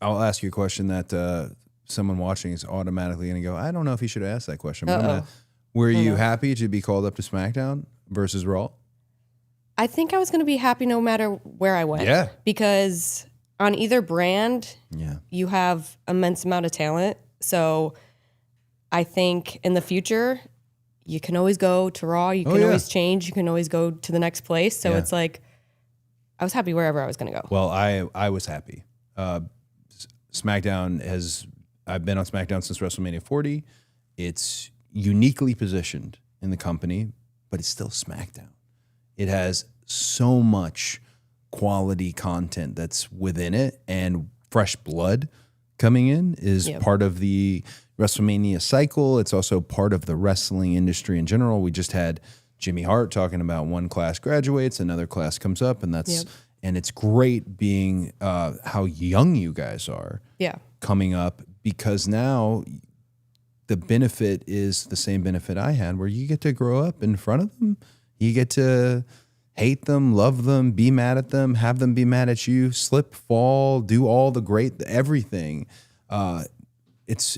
I'll ask you a question that someone watching is automatically going to go, I don't know if he should have asked that question. But were you happy to be called up to SmackDown versus Raw? I think I was going to be happy no matter where I went. Yeah. Because on either brand, you have immense amount of talent. So I think in the future, you can always go to Raw. You can always change. You can always go to the next place. So it's like, I was happy wherever I was going to go. Well, I was happy. SmackDown I've been on SmackDown since WrestleMania 40. It's uniquely positioned in the company, but it's still SmackDown. It has so much quality content that's within it, and fresh blood coming in is part of the WrestleMania cycle. It's also part of the wrestling industry in general. We just had Jimmy Hart talking about one class graduates, another class comes up, and that's and it's great being how young you guys are coming up, because now the benefit is the same benefit I had, where you get to grow up in front of them. You get to hate them, love them, be mad at them, have them be mad at you, slip, fall, do all the great everything. It's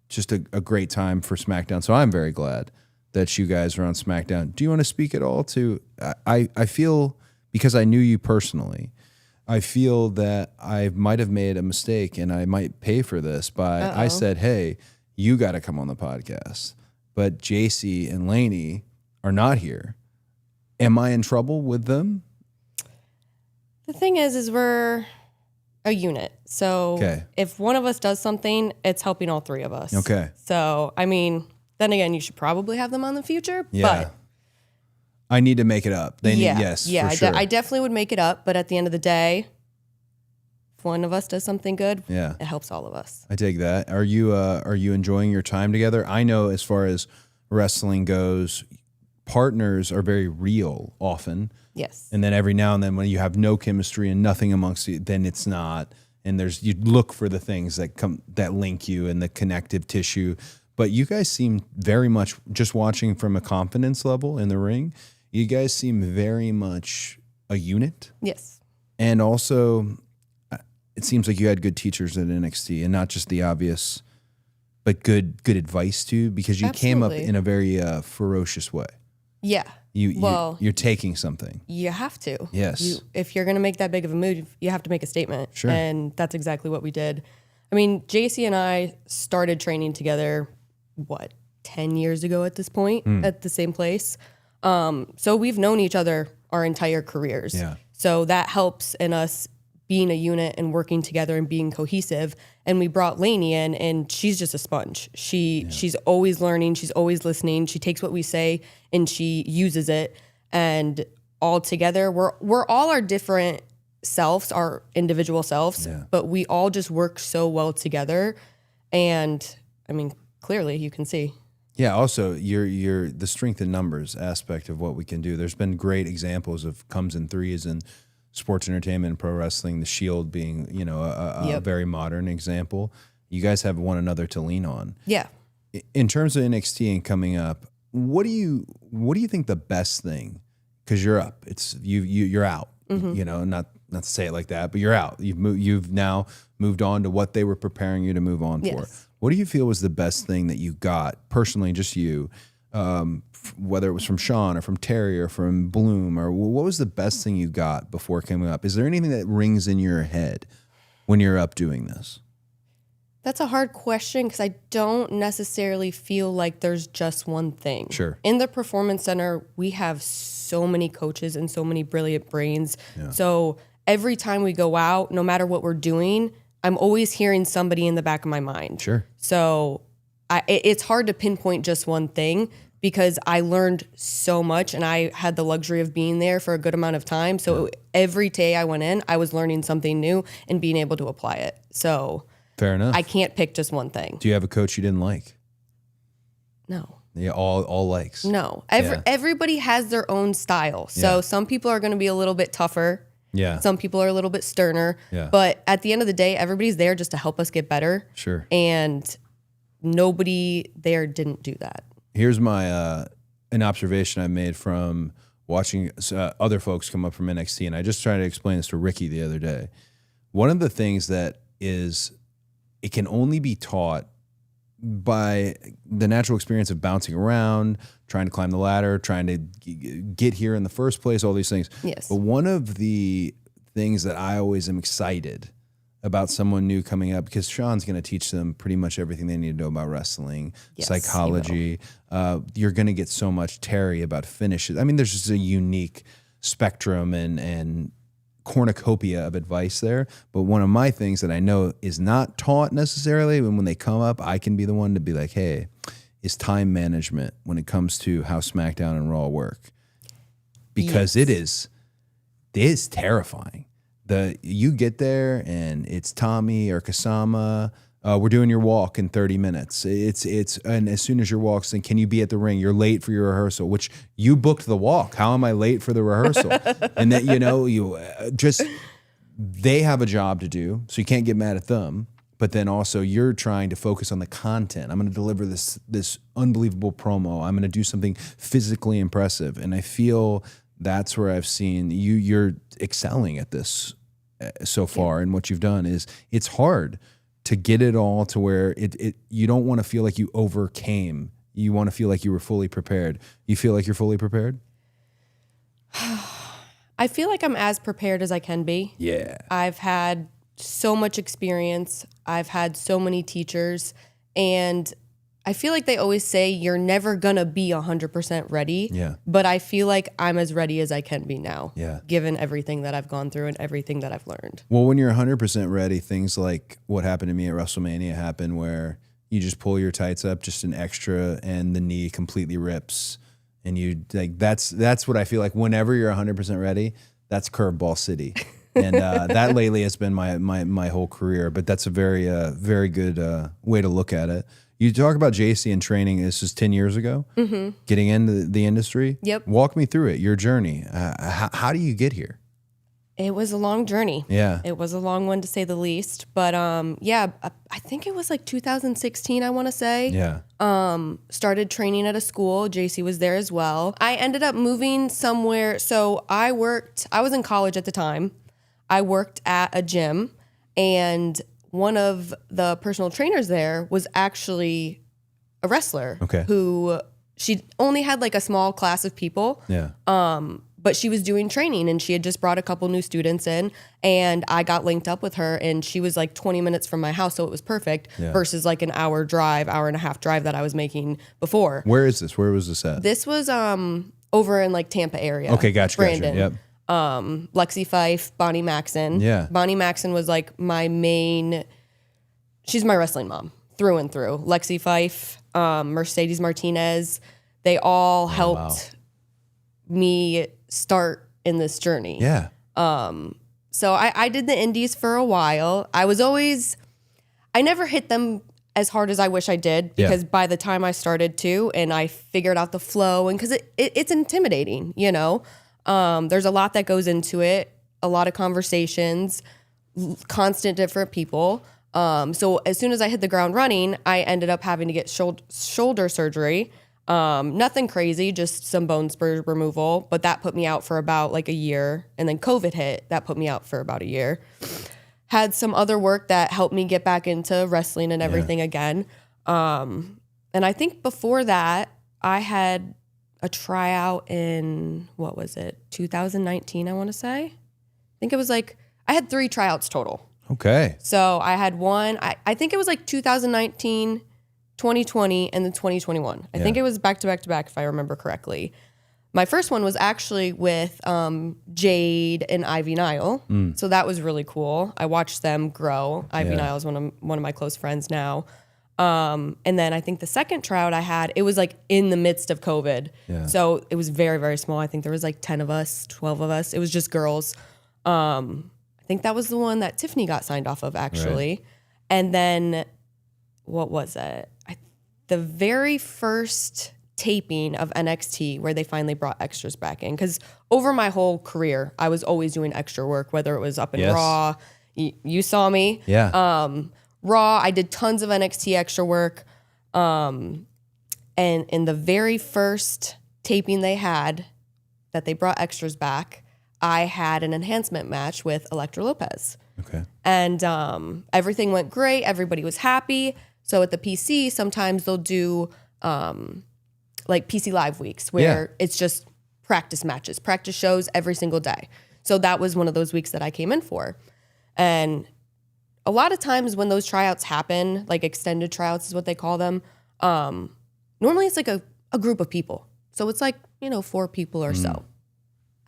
just a great time for SmackDown. So I'm very glad that you guys are on SmackDown. Do you want to speak at all to? I feel, because I knew you personally, I feel that I might have made a mistake, and I might pay for this by I said, hey, you got to come on the podcast, but Jacy and Lainey are not here. Am I in trouble with them? The thing is we're a unit. So if one of us does something, it's helping all three of us. Okay. So, I mean, then again, you should probably have them on the future. Yeah. But I need to make it up. They need, yes, yeah, for sure. I definitely would make it up. But at the end of the day, if one of us does something good, it helps all of us. I take that. Are you enjoying your time together? I know as far as wrestling goes, partners are very real often. Yes. And then every now and then when you have no chemistry and nothing amongst you, then it's not. And you look for the things that link you and the connective tissue. But you guys seem very much, just watching from a confidence level in the ring, you guys seem very much a unit. Yes. And also, it seems like you had good teachers at NXT, and not just the obvious, but good advice too, because you came up in a very ferocious way. Yeah. You're taking something. You have to. Yes. If you're going to make that big of a move, you have to make a statement. Sure. And that's exactly what we did. I mean, Jacy and I started training together, 10 years ago at this point, at the same place. So we've known each other our entire careers. Yeah. So that helps in us being a unit and working together and being cohesive. And we brought Lainey in, and she's just a sponge. She's always learning. She's always listening. She takes what we say and she uses it. And all together, we're all our different selves, our individual selves, but we all just work so well together. And I mean, clearly you can see. Yeah. Also, you're the strength in numbers aspect of what we can do. There's been great examples of comes in threes and sports entertainment and pro wrestling, the Shield being, a very modern example. You guys have one another to lean on. Yeah. In terms of NXT and coming up, what do you think the best thing? Because you're up, it's you're out. Mm-hmm. Not to say it like that, but you're out. You've now moved on to what they were preparing you to move on for. What do you feel was the best thing that you got personally, just you? Whether it was from Sean or from Terry or from Bloom, or what was the best thing you got before coming up? Is there anything that rings in your head when you're up doing this? That's a hard question, because I don't necessarily feel like there's just one thing. Sure. In the Performance Center, we have so many coaches and so many brilliant brains. Yeah. So every time we go out, no matter what we're doing, I'm always hearing somebody in the back of my mind. Sure. So it's hard to pinpoint just one thing, because I learned so much, and I had the luxury of being there for a good amount of time. So every day I went in, I was learning something new and being able to apply it. So fair enough. I can't pick just one thing. Do you have a coach you didn't like? No. Yeah, all likes. No. Everybody has their own style. So some people are going to be a little bit tougher. Yeah. Some people are a little bit sterner. Yeah. But at the end of the day, everybody's there just to help us get better. Sure. And nobody there didn't do that. Here's my an observation I made from watching other folks come up from NXT, and I just tried to explain this to Ricky the other day. One of the things that is it can only be taught by the natural experience of bouncing around, trying to climb the ladder, trying to get here in the first place, all these things. Yes. But one of the things that I always am excited about someone new coming up, because Sean's going to teach them pretty much everything they need to know about wrestling, Yes, psychology. You're going to get so much Terry about finishes. I mean, there's just a unique spectrum and cornucopia of advice there. But one of my things that I know is not taught necessarily, and when they come up, I can be the one to be like, hey, is time management when it comes to how SmackDown and Raw work. Because it is terrifying. You get there and it's Tommy or Kasama. We're doing your walk in 30 minutes. And as soon as your walk's in, can you be at the ring? You're late for your rehearsal, which you booked the walk. How am I late for the rehearsal? And that, they have a job to do, so you can't get mad at them. But then also you're trying to focus on the content. I'm going to deliver this unbelievable promo. I'm going to do something physically impressive. And I feel that's where I've seen you're excelling at this so far. And what you've done is it's hard to get it all to where you don't want to feel like you overcame. You want to feel like you were fully prepared. You feel like you're fully prepared? I feel like I'm as prepared as I can be. Yeah. I've had so much experience. I've had so many teachers, and I feel like they always say you're never going to be 100% ready. Yeah. But I feel like I'm as ready as I can be now. Yeah. Given everything that I've gone through and everything that I've learned. Well, when you're 100% ready, things like what happened to me at WrestleMania happen, where you just pull your tights up just an extra and the knee completely rips. And you like that's what I feel like whenever you're 100% ready, that's curveball city. And that lately has been my whole career. But that's a very good way to look at it. You talk about Jacy and training. This is 10 years ago, getting into the industry. Yep. Walk me through it, your journey. How do you get here? It was a long journey. Yeah. It was a long one to say the least. But I think it was like 2016, I want to say. Yeah. Started training at a school. Jacy was there as well. I ended up moving somewhere. So I was in college at the time. I worked at a gym, and one of the personal trainers there was actually a wrestler. Okay. Who she only had like a small class of people. Yeah. But she was doing training, and she had just brought a couple new students in, and I got linked up with her, and she was like 20 minutes from my house, so it was perfect versus like an hour and a half drive that I was making before. Where is this? Where was this at? This was over in like Tampa area. Okay, gotcha. Brandon. Yep. Lexi Fife, Bonnie Maxon. Yeah. Bonnie Maxon was like she's my wrestling mom through and through. Lexi Fife, Mercedes Martinez, they all helped me start in this journey. Yeah. So I did the indies for a while. I never hit them as hard as I wish I did, because by the time I started to, and I figured out the flow, and because it's intimidating, there's a lot that goes into it, a lot of conversations, constant different people. So as soon as I hit the ground running, I ended up having to get shoulder surgery. Nothing crazy, just some bone spur removal, but that put me out for about like a year. And then COVID hit, that put me out for about a year. Had some other work that helped me get back into wrestling and everything again. And I think before that, I had a tryout in, 2019, I want to say. I think it was I had 3 tryouts total. Okay. So I had one, I think it was like 2019, 2020, and then 2021. I think it was back to back to back, if I remember correctly. My first one was actually with Jade and Ivy Nile. So that was really cool. I watched them grow. Ivy Nile is one of my close friends now. And then I think the second tryout I had, it was like in the midst of COVID. Yeah. So it was very, very small. I think there was like 10 of us, 12 of us. It was just girls. I think that was the one that Tiffany got signed off of, actually. Right. And then, what was it? The very first taping of NXT where they finally brought extras back in. Because over my whole career, I was always doing extra work, whether it was up in Raw. You saw me. Yeah. Raw, I did tons of NXT extra work. And in the very first taping they had that they brought extras back, I had an enhancement match with Elektra Lopez. Okay. And everything went great. Everybody was happy. So at the PC, sometimes they'll do like PC Live weeks where it's just practice matches, practice shows every single day. So that was one of those weeks that I came in for. And a lot of times when those tryouts happen, like extended tryouts is what they call them, normally it's like a group of people. So it's like, 4 people or so.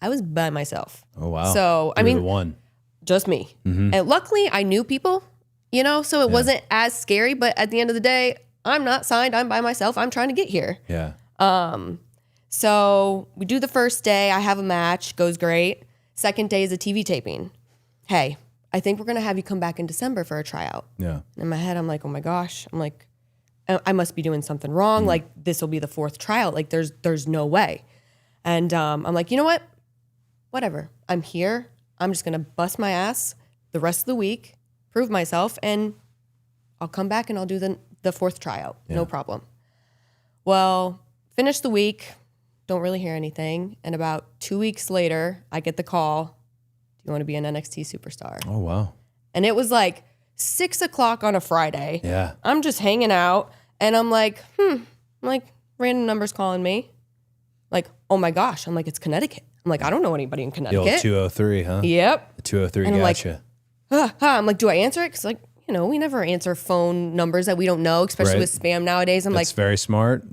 I was by myself. Oh, wow. So, You were the one. Just me. And luckily I knew people, so it wasn't as scary. But at the end of the day, I'm not signed. I'm by myself. I'm trying to get here. Yeah. So we do the first day. I have a match. Goes great. Second day is a TV taping. Hey, I think we're going to have you come back in December for a tryout. Yeah. In my head, I'm like, oh my gosh. I'm like, I must be doing something wrong. Like, this will be the 4th tryout. Like, there's no way. And I'm like, you know what? Whatever. I'm here. I'm just going to bust my ass the rest of the week, prove myself, and I'll come back and I'll do the 4th tryout. No problem. Well, finish the week. Don't really hear anything. And about 2 weeks later, I get the call. Do you want to be an NXT superstar? Oh, wow. And it was like 6 o'clock on a Friday. Yeah. I'm just hanging out and I'm like, I'm like, random numbers calling me. Like, oh my gosh. I'm like, it's Connecticut. I'm like, I don't know anybody in The Connecticut. old 203, huh? Yep. The 203 And I'm like, gotcha. I'm like, do I answer it? Because like, we never answer phone numbers that we don't know, especially Right. with spam nowadays. I'm That's like, very smart.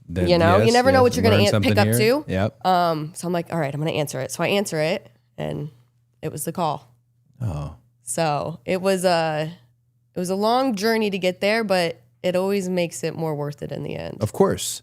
Then, you never know what you're going learn to something pick up here. to. Yep. So I'm like, all right, I'm going to answer it. So I answer it and it was the call. Oh. So it was a long journey to get there, but it always makes it more worth it in the end. Of course.